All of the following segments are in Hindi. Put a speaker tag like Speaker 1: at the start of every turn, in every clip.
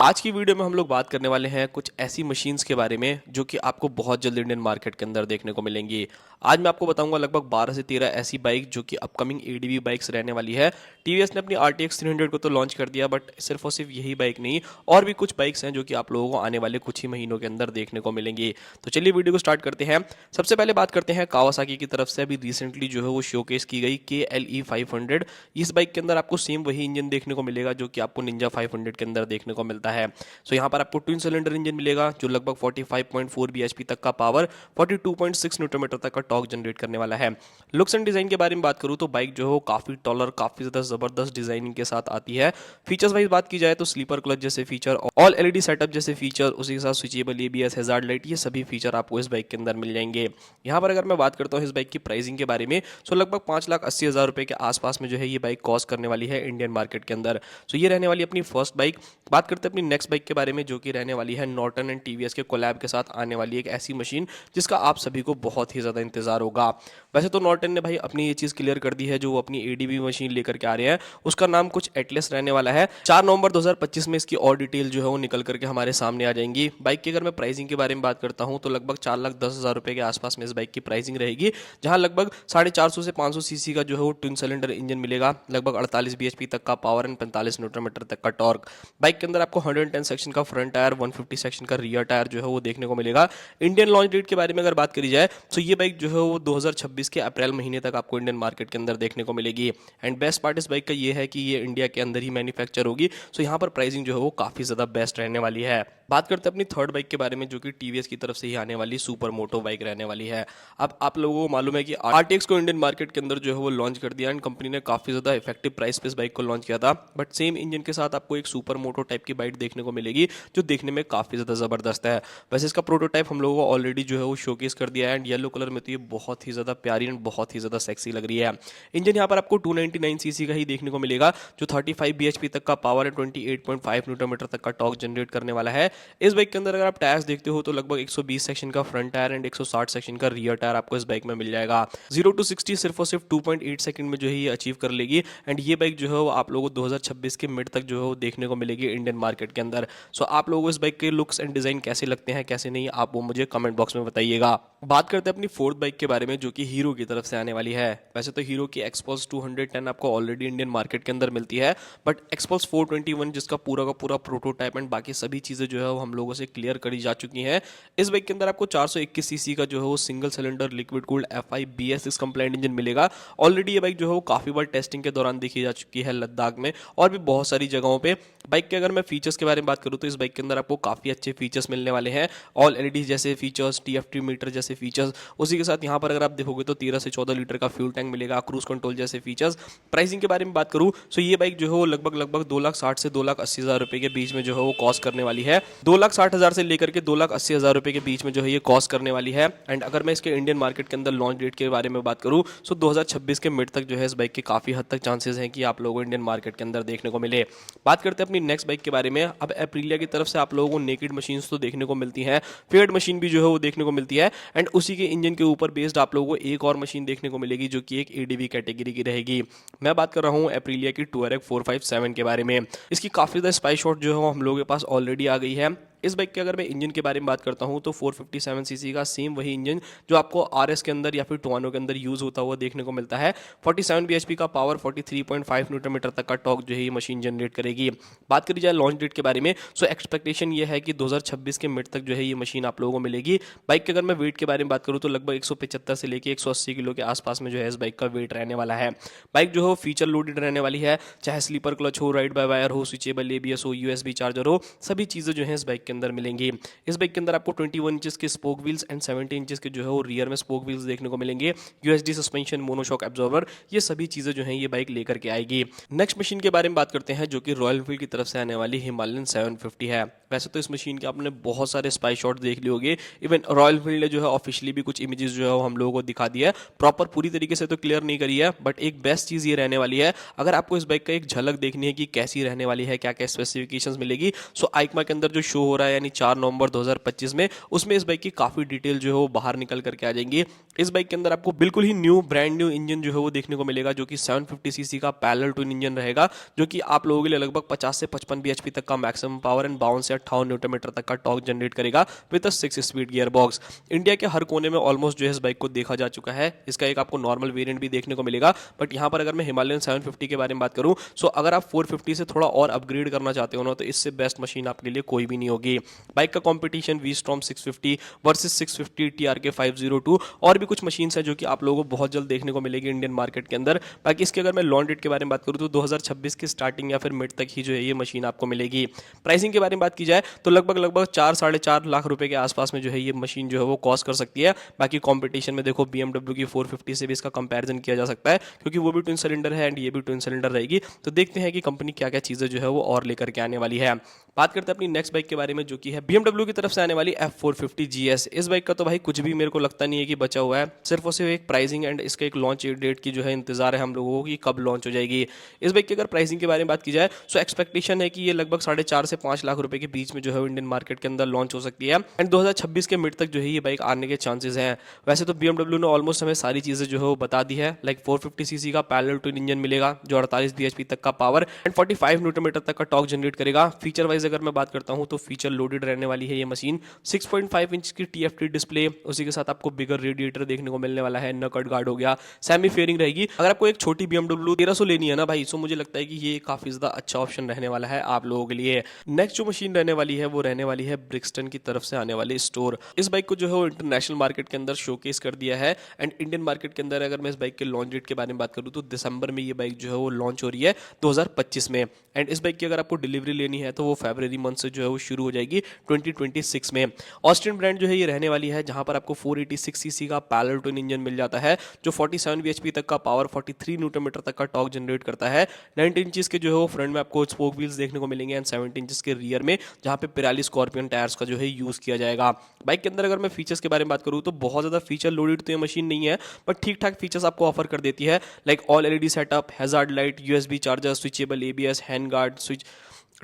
Speaker 1: आज की वीडियो में हम लोग बात करने वाले हैं कुछ ऐसी मशीन्स के बारे में जो कि आपको बहुत जल्द इंडियन मार्केट के अंदर देखने को मिलेंगी। आज मैं आपको बताऊंगा लगभग 12 से 13 ऐसी बाइक जो कि अपकमिंग एडीवी बाइक्स रहने वाली है। टीवीएस ने अपनी RTX 300 को तो लॉन्च कर दिया, बट सिर्फ और सिर्फ यही बाइक नहीं, और भी कुछ बाइक्स हैं जो कि आप लोगों को आने वाले कुछ ही महीनों के अंदर देखने को मिलेंगी। तो चलिए वीडियो को स्टार्ट करते हैं। सबसे पहले बात करते हैं कावासाकी की तरफ से अभी रिसेंटली जो है वो शोकेस की गई KLE 500। इस बाइक के अंदर आपको सेम वही इंजन देखने को मिलेगा जो कि आपको निंजा 500 के अंदर देखने को मिलता है। सो यहाँ पर आपको ट्विन सिलेंडर इंजन मिलेगा जो लगभग 45.4 bhp तक का पावर, 42.6 न्यूटन मीटर तक का टॉर्क जनरेट करने वाला है। लुक्स एंड डिजाइन के बारे में बात करूँ तो बाइक जो है वो काफी टॉलर, काफी ज्यादा जबरदस्त डिजाइनिंग के साथ आती है। फीचर्स वाइज बात की जाए तो स्लीपर क्लच जैसे फीचर, ऑल LED सेटअप जैसे फीचर, उसी के साथ स्विचेबल ABS, हैजार्ड लाइट, ये सभी फीचर आपको इस बाइक के अंदर मिल जाएंगे। यहाँ पर अगर मैं बात करता हूँ इस बाइक की प्राइसिंग के बारे में, सो लगभग 5,80,000 रुपए के आसपास में जो है ये बाइक कॉस्ट करने वाली है इंडियन मार्केट के अंदर। सो ये रहने वाली अपनी फर्स्ट बाइक। बात करते हैं अपनी नेक्स्ट बाइक के बारे में जो कि रहने वाली है नॉर्टन एंड TVS के कोलैब के साथ आने वाली एक ऐसी मशीन जिसका आप सभी को बहुत ही ज्यादा इंतजार होगा। वैसे तो नॉर्टन ने भाई अपनी ये चीज क्लियर कर दी है, जो वो अपनी एडीबी मशीन लेकर के आ रहे हैं उसका नाम कुछ एटलस रहने वाला है। 4 नवंबर 2025 में इसकी और डिटेल जो है वो निकल करके हमारे सामने आ जाएंगी। बाइक की अगर मैं प्राइसिंग के बारे में बात करता हूँ तो लगभग 4,10,000 रुपए के आसपास में इस बाइक की प्राइसिंग रहेगी, जहां लगभग 450 से 500 सीसी का जो है वो ट्विन सिलेंडर इंजन मिलेगा, लगभग 48 bhp तक का पावर एंड 45 न्यूटन मीटर तक का टॉर्क। बाइक के अंदर आपको 110 सेक्शन का फ्रंट टायर, 150 सेक्शन का रियर टायर जो है वो देखने को मिलेगा। इंडियन लॉन्च डेट के बारे में अगर बात करी जाए तो ये बाइक जो है वो 2026 के अप्रैल महीने तक आपको इंडियन मार्केट के अंदर देखने को मिलेगी। एंड बेस्ट पार्ट इस बाइक का ये है कि ये इंडिया के अंदर ही मैन्युफैक्चर होगी, सो यहाँ पर प्राइसिंग जो है वो काफी ज्यादा बेस्ट रहने वाली है। बात करते हैं अपनी थर्ड बाइक के बारे में जो कि TVS की तरफ से ही आने वाली सुपर मोटो बाइक रहने वाली है। अब आप लोगों को मालूम है कि RTX को इंडियन मार्केट के अंदर जो है वो लॉन्च कर दिया एंड कंपनी ने काफी ज्यादा इफेक्टिव प्राइस पे इस बाइक को लॉन्च किया था, बट सेम इंजन के साथ आपको एक सुपर मोटो टाइप की बाइक देखने को मिलेगी जो देखने में काफी ज्यादा जबरदस्त है। वैसे इसका प्रोटोटाइप हम लोगों को ऑलरेडी जो है वो शोकेस कर दिया है एंड येलो कलर में तो ये बहुत ही ज्यादा प्यारी एंड बहुत ही ज्यादा सेक्सी लग रही है। इंजन यहाँ पर आपको 299 सीसी का ही देखने को मिलेगा जो 35 bhp तक का पावर है, 28.5 न्यूटन मीटर तक का टॉर्क जनरेट करने वाला है। इस बाइक के अंदर अगर आप टायर्स देखते हो तो लगभग 120 सेक्शन का फ्रंट टायर एंड 160 सेक्शन का रियर टायर आपको इस बाइक में मिल जाएगा। 0 to 60 सिर्फ और सिर्फ 2.8 सेकंड में जो है ये अचीव कर लेगी एंड ये बाइक जो है वो आप लोगों को 2026 के मिड तक जो है वो देखने को मिलेगी इंडियन मार्केट के अंदर। सो आप लोगों को इस बाइक के लुक्स एंड डिजाइन कैसे लगते हैं कैसे नहीं, आप वो मुझे कमेंट बॉक्स में बताइएगा। बात करते हैं अपनी फोर्थ बाइक के बारे में जो कि हीरो की तरफ से आने वाली है। वैसे तो हीरो की एक्सपल्स 210 आपको ऑलरेडी इंडियन मार्केट के अंदर मिलती है, बट एक्सपल्स 421 जिसका पूरा का पूरा प्रोटोटाइप एंड बाकी सभी चीजें जो है वो हम लोगों से क्लियर करी जा चुकी हैं। इस बाइक के अंदर आपको 421 सीसी का जो है वो single cylinder liquid cooled FI BS6 complaint engine मिलेगा। ऑलरेडी ये बाइक जो है वो काफी बार टेस्टिंग के दौरान देखी जा चुकी है लद्दाख में और भी बहुत सारी जगहों पे। बाइक के अगर मैं फीचर्स के बारे में बात करूँ तो इस बाइक के अंदर आपको काफी अच्छे फीचर्स मिलने वाले हैं, ऑल LED जैसे फीचर्स, TFT मीटर जैसे फीचर्स। उसी के साथ यहाँ पर अगर आप देखोगे तो 13 से 14 लीटर का फ्यूल टैंक मिलेगा, क्रूज कंट्रोल जैसे फीचर्स। प्राइसिंग के बारे में बात करूँ तो ये बाइक जो है वो लगभग 2,60,000 से 2,80,000 रुपए के बीच में जो है वो कॉस्ट करने वाली है। 2,60,000 से लेकर के 2,80,000 रुपए के बीच में जो है ये कॉस्ट करने वाली है। एंड अगर मैं इसके इंडियन मार्केट के अंदर लॉन्च डेट के बारे में बात करूँ तो 2026 के मिड तक जो है इस बाइक के काफी हद तक चांसेस हैं कि आप लोगों को इंडियन मार्केट के अंदर देखने को मिले। बात करते हैं अपनी नेक्स्ट बाइक के बारे में। अब एप्रिलिया की तरफ से आप लोगों को नेकेड मशीन्स तो देखने को मिलती हैं, फेयर्ड मशीन भी जो है वो देखने को मिलती है एंड उसी के इंजन के ऊपर बेस्ड आप लोगों को एक और मशीन देखने को मिलेगी जो कि एक एडीवी कैटेगरी की रहेगी। मैं बात कर रहा हूँ एप्रिलिया की टूअरेग 457 के बारे में। इसकी काफी ज्यादा स्पाई शॉट जो है वो हम लोगों के पास ऑलरेडी आ गई है। इस बाइक के अगर मैं इंजन के बारे में बात करता हूं तो 457 सीसी का सेम वही इंजन जो आपको RS के अंदर या फिर टुआनो के अंदर यूज होता हुआ देखने को मिलता है। 47 bhp का पावर, 43.5 न्यूटन मीटर तक का टॉर्क जो है ये मशीन जनरेट करेगी। बात करी जाए लॉन्च डेट के बारे में सो एक्सपेक्टेशन ये है कि 2026 के मिड तक जो है ये मशीन आप लोगों को मिलेगी। बाइक के अगर मैं वेट के बारे में बात करूँ तो लगभग 175 से लेकर 180 किलो के आसपास में जो है इस बाइक का वेट रहने वाला है। बाइक जो है फीचर लोडेड रहने वाली है, चाहे स्लीपर क्लच हो, राइड बाय वायर हो, स्विचेबल ABS हो, USB चार्जर हो, सभी चीजें जो है इस बाइक के अंदर मिलेंगी। इस बाइक के अंदर आपको 21 इंचेस के स्पोक व्हील्स एंड 70 इंचेस के जो है वो रियर में स्पोक व्हील्स देखने को मिलेंगे। USD सस्पेंशन, मोनोशॉक एब्जॉर्बर, ये सभी चीजें जो है ये बाइक लेकर के आएगी। नेक्स्ट मशीन के बारे में बात करते हैं जो कि रॉयल एनफील्ड की तरफ से आने वाली हिमालयन 750 है। वैसे तो इस मशीन के आपने बहुत सारे स्पाई शॉट देख लिए होंगे, इवन रॉयल एनफील्ड ने जो है ऑफिशियली भी कुछ इमेजेस जो है वो हम लोगों को दिखा दिया है, प्रॉपर पूरी तरीके से तो क्लियर नहीं करी है, बट एक बेस्ट चीज़ ये रहने वाली है। अगर आपको इस बाइक का एक झलक देखनी है कि कैसी रहने वाली है, क्या क्या स्पेसिफिकेशंस मिलेगी, सो आइकमा के अंदर जो शो हो रहा है यानी 4 नवंबर 2025 में, उसमें इस बाइक की काफ़ी डिटेल जो है वो बाहर निकल करके आ जाएंगी। इस बाइक के अंदर आपको बिल्कुल ही न्यू ब्रांड न्यू इंजन जो है वो देखने को मिलेगा, जो कि 750 सीसी का पैरेलल ट्विन इंजन रहेगा, जो कि आप लोगों के लिए लगभग 50 से 55 bhp तक का मैक्सिमम पावर एंड 52 से 58 न्यूटन मीटर तक का टॉर्क जनरेट करेगा with a 6 speed gear box. India के हर कोने में ऑलमोस्ट जो है इस बाइक को देखा जा चुका है। इसका एक आपको नॉर्मल वेरिएंट भी देखने को मिलेगा, बट यहाँ पर अगर मैं हिमालयन 750 के बारे में बात करूँ, सो अगर आप 450 से थोड़ा और अपग्रेड करना चाहते हो ना, तो इससे बेस्ट मशीन आपके लिए कोई भी नहीं होगी। बाइक का कॉम्पिटिशन वी-स्टॉर्म 650 वर्सेस 650 TRK 502 और भी कुछ मशीन्स है जो कि आप लोगों को बहुत जल्द देखने को मिलेगी इंडियन मार्केट के अंदर। बाकी इसके अगर मैं लॉन्च डेट के बारे में बात करूँ तो 2026 की स्टार्टिंग या फिर मिड तक ही जो है ये मशीन आपको मिलेगी। प्राइसिंग के बारे में बात की जाए तो लगभग 4-4.5 लाख रुपए के आसपास में जो है ये मशीन जो है वो कॉस्ट कर सकती है। बाकी कंपटीशन में देखो BMW की 450 से भी इसका कंपैरिजन किया जा सकता है, क्योंकि वो भी ट्विन सिलेंडर है एंड ये भी ट्विन सिलेंडर रहेगी। तो देखते हैं कि कंपनी क्या क्या चीज़ें जो है वो और लेकर के आने वाली है। बात करते हैं अपनी नेक्स्ट बाइक के बारे में, जो कि है BMW की तरफ से आने वाली F450 GS। इस बाइक का तो भाई कुछ भी मेरे को लगता नहीं है कि बचा हुआ है, सिर्फ और सिर्फ एक प्राइसिंग एंड इसका एक लॉन्च डेट की जो है इंतजार है हम लोगों को कि कब लॉन्च हो जाएगी। इस बाइक की अगर प्राइसिंग के बारे में बात की जाए तो एक्सपेक्टेशन है कि ये लगभग 4.5 से 5 लाख रुपए के बीच में जो है इंडियन मार्केट के अंदर लॉन्च हो सकती है एंड 2026 के मिड तक जो है ये बाइक आने के चांसेस हैं। वैसे तो BMW ने ऑलमोस्ट हमें सारी चीजें जो है वो बता दी है, लाइक 450 सीसी का पैरेलल ट्विन इंजन मिलेगा जो 48 bhp तक का पावर एंड 45 न्यूटन मीटर तक का टॉर्क जनरेट करेगा। फीचर वाइज अगर मैं बात करता हूं तो फीचर लोडेड रहने वाली है ये मशीन। 6.5 इंच की TFT डिस्प्ले, उसी के साथ आपको बिगर रेडिएटर देखने को मिलने वाला है, नकट गार्ड हो गया, सेमी फेयरिंग रहेगी। अगर आपको एक छोटी BMW 1300 लेनी है ना भाई, सो मुझे लगता है कि ये काफी ज्यादा अच्छा ऑप्शन रहने वाला है आप लोगों के लिए। नेक्स्ट जो मशीन रहने वाली है वो रहने वाली है ब्रिक्सटन की तरफ से आने वाली स्टोर। इस बाइक को जो है वो इंटरनेशनल मार्केट के अंदर शोकेस कर दिया है एंड इंडियन मार्केट के अंदर अगर मैं इस बाइक के लॉन्च डेट के बारे में बात करूं तो दिसंबर में ये बाइक जो है वो लॉन्च हो रही है 2025 में। एंड इस बाइक की अगर आपको डिलीवरी लेनी है तो वो फरवरी मंथ से जो है वो शुरू हो जाएगी 2026 में। ऑस्ट्रियन ब्रांड जो है ये रहने वाली है, जहां पर आपको 486 सीसी का पैरेलल ट्विन इंजन मिल जाता है जो 47 bhp तक का पावर 43 न्यूटन मीटर तक का टॉर्क जनरेट करता है। 19 इंचेस के जो है वो फ्रंट में आपको स्पोक व्हील्स देखने को मिलेंगे एंड 17 इंचेस के रियर में, जहां पे पिराली स्कॉर्पियन टायर्स का जो है यूज किया जाएगा। बाइक के अंदर अगर मैं फीचर्स के बारे में बात करूं तो बहुत ज्यादा फीचर लोडेड तो ये मशीन नहीं है, बट ठीक ठाक फीचर्स आपको ऑफर कर देती है, like all LED setup, hazard light, USB charger, switchable ABS, hand guard switch,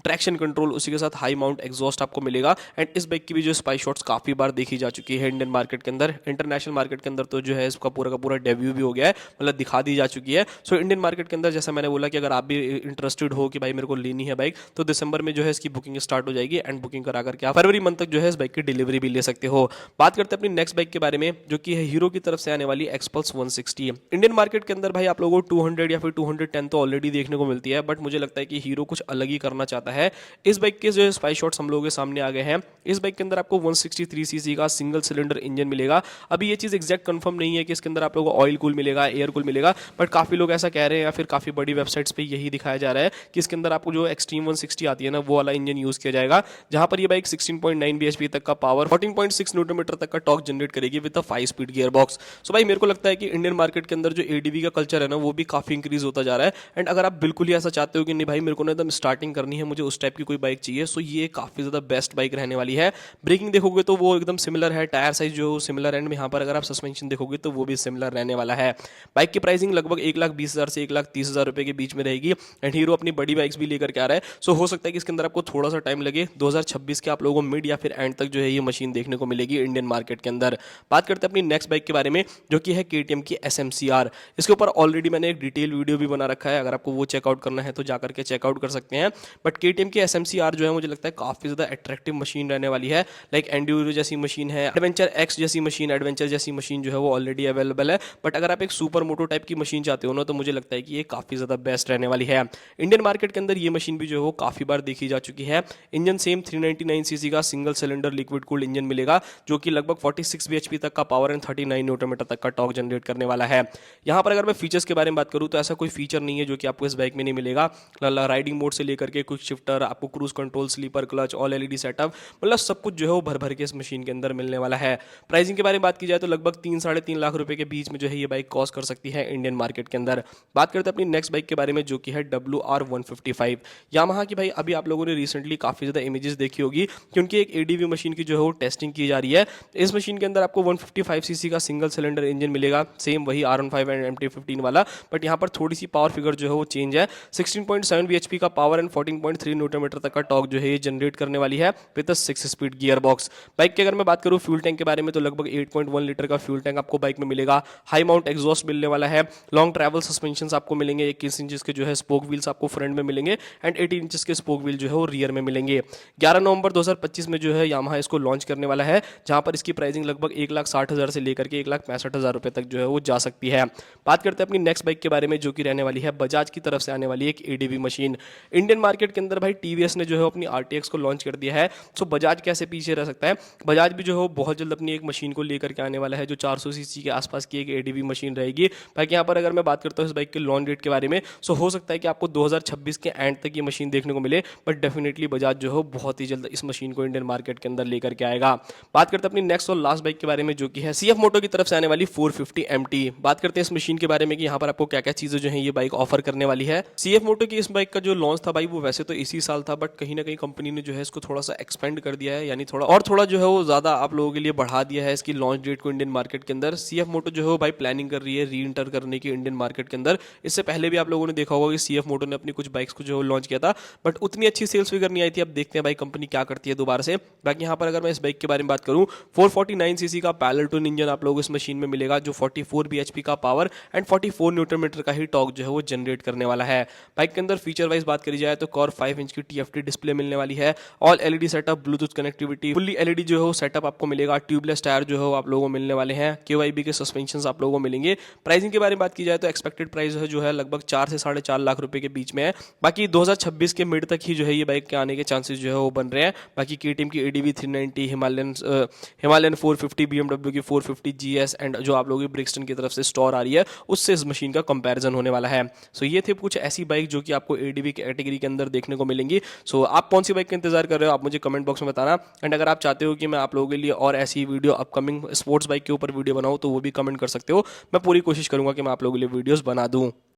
Speaker 1: traction control, उसी के साथ हाई माउंट एग्जॉस्ट आपको मिलेगा। एंड इस बाइक की भी जो स्पाई शॉट्स काफी बार देखी जा चुकी है इंडियन मार्केट के अंदर। इंटरनेशनल मार्केट के अंदर तो जो है इसका पूरा का पूरा डेब्यू भी हो गया है, मतलब दिखा दी जा चुकी है। सो इंडियन मार्केट के अंदर जैसा मैंने बोला कि अगर आप भी इंटरेस्टेड हो कि भाई मेरे को लेनी है बाइक, तो दिसंबर में जो है इसकी बुकिंग स्टार्ट हो जाएगी एंड बुकिंग करा करके आप फरवरी मंथ तक जो है इस बाइक की डिलीवरी भी ले सकते हो। बात करते हैं अपनी नेक्स्ट बाइक के बारे में, जो कि है हीरो की तरफ से आने वाली एक्सपल्स 160। इंडियन मार्केट के अंदर भाई आप लोगों को 200 या फिर 210 तो ऑलरेडी देखने को मिलती है, बट मुझे लगता है कि हीरो कुछ अलग ही करना चाहता है। इस बाइक के जो स्पाई शॉट्स हम लोगों के सामने आ गए हैं। इस बाइक के अंदर आपको 163 सीसी का सिंगल सिलेंडर इंजन मिलेगा। अभी ये चीज एग्जैक्ट कंफर्म नहीं है कि इसके अंदर आप लोगों को ऑयल कूल मिलेगा, एयर कूल मिलेगा, बट काफी लोग ऐसा कह रहे हैं या फिर काफी बड़ी वेबसाइट्स पे यही दिखाया जा रहा है कि इसके अंदर आपको जो एक्सट्रीम 160 आती है ना, वो वाला इंजन यूज किया जाएगा, जहां पर ये बाइक 16.9 bhp तक का पावर, 14.6 न्यूटन मीटर तक का टॉर्क जनरेट करेगी with a 5 speed gear box. So भाई मेरे को लगता है कि इंडियन मार्केट के अंदर जो ADV का कल्चर है ना, वो भी काफी इंक्रीज होता जा रहा है। एंड अगर आप बिल्कुल ही ऐसा चाहते हो कि नहीं भाई मेरे को ना एकदम स्टार्टिंग करनी है, मुझे उस टाइप की कोई बाइक चाहिए, सो ये काफी ज्यादा बेस्ट बाइक रहने वाली है। ब्रेकिंग देखोगे तो वो एकदम सिमिलर है, टायर साइज जो सिमिलर है, एंड यहाँ पर अगर आप सस्पेंशन देखोगे तो वो भी सिमिलर रहने वाला है। बाइक की प्राइसिंग लगभग 1,20,000 से 1,30,000 रुपए के बीच में रहेगी एंड हीरो अपनी बड़ी बाइक्स भी लेकर के आ रहा है, सो हो सकता है कि इसके अंदर आपको थोड़ा सा टाइम लगे। 2026 के आप लोगों को मिड या फिर एंड तक जो है ये मशीन देखने को मिलेगी इंडियन मार्केट के अंदर। बात करते हैं अपनी नेक्स्ट बाइक के बारे में, जो कि है KTM की SMCR। इसके ऊपर ऑलरेडी मैंने एक डिटेल वीडियो भी बना रखा है, अगर आपको वो चेकआउट करना है तो जाकर के चेकआउट कर सकते हैं। बट KTM की SMCR जो है मुझे लगता है काफी ज्यादा अट्रैक्टिव मशीन रहने वाली है, लाइक एंड्यूरो जैसी मशीन है, एडवेंचर एक्स जैसी मशीन, एडवेंचर जैसी मशीन जो है वो ऑलरेडी अवेलेबल है। बट अगर आप एक सुपर मोटो टाइप की मशीन चाहते हो ना, तो मुझे लगता है कि ये काफी ज्यादा बेस्ट रहने वाली है। इंडियन मार्केट के अंदर ये मशीन भी जो है वो काफी बार देखी जा चुकी है। इंजन सेम 399 सीसी का single cylinder liquid cooled engine मिलेगा, जो कि लगभग 46 bhp तक का पावर एंड 39 न्यूटन मीटर तक का टॉर्क जनरेट करने वाला है। यहाँ पर अगर मैं फीचर्स के बारे में बात करूँ तो ऐसा कोई फीचर नहीं है जो कि आपको इस बाइक में नहीं मिलेगा। राइडिंग मोड से लेकर के क्विक शिफ्टर, आपको cruise control, slipper clutch, all LED setup, मतलब प्लस सब कुछ जो है वो भर भर के इस मशीन के अंदर मिलने वाला है। प्राइसिंग के बारे में बात की जाए तो लगभग 3-3.5 लाख रुपए के बीच में जो है ये बाइक कॉस्ट कर सकती है इंडियन मार्केट के अंदर। बात करते हैं अपनी नेक्स्ट बाइक के बारे में जो कि है WR155 यामाहा की। भाई अभी आप लोगों ने रिसेंटली काफ़ी ज़्यादा इमेजेस देखी होगी कि उनकी एक एडीवी मशीन की जो है वो टेस्टिंग की जा रही है। इस मशीन के अंदर आपको 155 सीसी का सिंगल सिलेंडर इंजन मिलेगा, सेम वही R15 एंड MT15 वाला, बट यहाँ पर थोड़ी सी पावर फिगर जो है वो चेंज है। 16.7 bhp का पावर एंड 14.3 न्यूटन मीटर तक का टॉर्क जो है ये जनरेट करने वाली है with 6 speed gear box. Bike की अगर मैं बात करूँ फ्यूल टैंक के बारे में तो लगभग 8.1 लीटर का फ्यूल टैंक आपको बाइक में मिलेगा। हाई माउंट एग्जॉस्ट मिलने वाला है। लॉन्ग ट्रैवल सस्पेंशन आपको मिलेंगे। 21 इंचेस के जो है स्पोक व्हील्स आपको फ्रंट में मिलेंगे एंड 18 इंचेस के स्पोक व्हील जो है वो रियर में मिलेंगे। 11 नवंबर 2025 में जो है यामाहा इसको लॉन्च करने वाला है, जहां पर इसकी प्राइसिंग लगभग 1,60,000 से लेकर के 1,65,000 रुपए तक जो है वो जा सकती है। बात करते हैं अपनी नेक्स्ट बाइक के बारे में जो कि रहने वाली है बजाज की तरफ से आने वाली एक एडीवी मशीन। इंडियन मार्केट के अंदर भाई टीवीएस ने जो है अपनी आरटीएक्स को लॉन्च कर दिया है, सो बजाज कैसे पीछे रह सकता है। बजाज भी जो है बहुत जल्द अपनी एक मशीन को लेकर के आने वाला है जो 400 सीसी के आसपास की एक एडीवी मशीन रहेगी। बाकी यहाँ पर अगर मैं बात करता हूँ इस बाइक के लॉन्च डेट के बारे में, सो हो सकता है कि आपको 2026 के एंड तक ये मशीन देखने को मिले, बट डेफिनेटली बजाज जो है बहुत ही जल्द इस मशीन को इंडियन मार्केट के अंदर लेकर के आएगा। बात करते हैं अपनी नेक्स्ट और लास्ट बाइक के बारे में जो कि है सीएफ मोटो की तरफ से आने वाली 450 MT। बात करते हैं इस मशीन के बारे में कि यहाँ पर आपको क्या क्या चीजें जो है ये बाइक ऑफर करने वाली है। सीएफ मोटो की इस बाइक का जो लॉन्च था भाई वो वैसे तो इसी साल था, बट कहीं ना कहीं कंपनी ने जो है इसको थोड़ा सा एक्सपेंड कर दिया है, यानी थोड़ा जो है वो ज्यादा आप लोगों के लिए बढ़ा दिया है इसकी लॉन्च डेट को इंडियन मार्केट के अंदर। सीएफ मोटो जो है वो भाई प्लानिंग कर रही है री इंटर करने की इंडियन मार्केट के अंदर। इससे पहले भी आप लोगों ने देखा होगा कि सीएफ मोटो ने अपनी कुछ बाइक्स को जो लॉन्च किया था, बट उतनी अच्छी सेल्स फिगर नहीं आई थी। अब देखते हैं भाई कंपनी क्या करती है दोबारा से। बाकी यहाँ पर अगर मैं इस बाइक के बारे में बात करूँ, 449 सीसी का पैरेलल ट्विन इंजन आप लोगों को इस मशीन में मिलेगा जो 44 bhp का पावर एंड 44 न्यूटन मीटर का ही टॉर्क जो है वो जनरेट करने वाला है। बाइक के अंदर फीचर वाइज बात करी जाए तो कॉर 5 इंच की TFT डिस्प्ले मिलने वाली है। All LED setup, Bluetooth connectivity, fully LED जो है वो सेटअप आपको मिलेगा। ट्यूबलेस टायर जो है वो आप लोगों को मिलने वाले हैं। KYB के सस्पेंशन आप लोगों को मिलेंगे। प्राइसिंग के बारे में बात की जाए तो एक्सपेक्टेड प्राइस जो है लगभग 4 से 4.5 लाख रुपए के बीच में है। बाकी 2026 के मिड तक ही जो है ये बाइक के आने के चांसेस जो है वो बन रहे हैं। बाकी KTM की ADV 390, हिमालयन 450, BMW की 450 GS एंड जो आप लोगों की ब्रिक्सटन की तरफ से स्टोर आ रही है उससे इस मशीन का कंपैरिजन होने वाला है। सो ये थे कुछ ऐसी बाइक जो कि आपको ADV कैटेगरी के अंदर देखने को मिलेंगी। सो आप कौन सी बाइक का इंतजार कर रहे हो आप मुझे कमेंट बॉक्स में बताना। एंड अगर आप चाहते हो कि मैं आप लोगों के लिए और ऐसी वीडियो अपकमिंग स्पोर्ट्स बाइक के ऊपर वीडियो बनाऊं तो वो भी कमेंट कर सकते हो। मैं पूरी कोशिश करूंगा कि मैं आप लोगों के लिए वीडियोस बना दूं।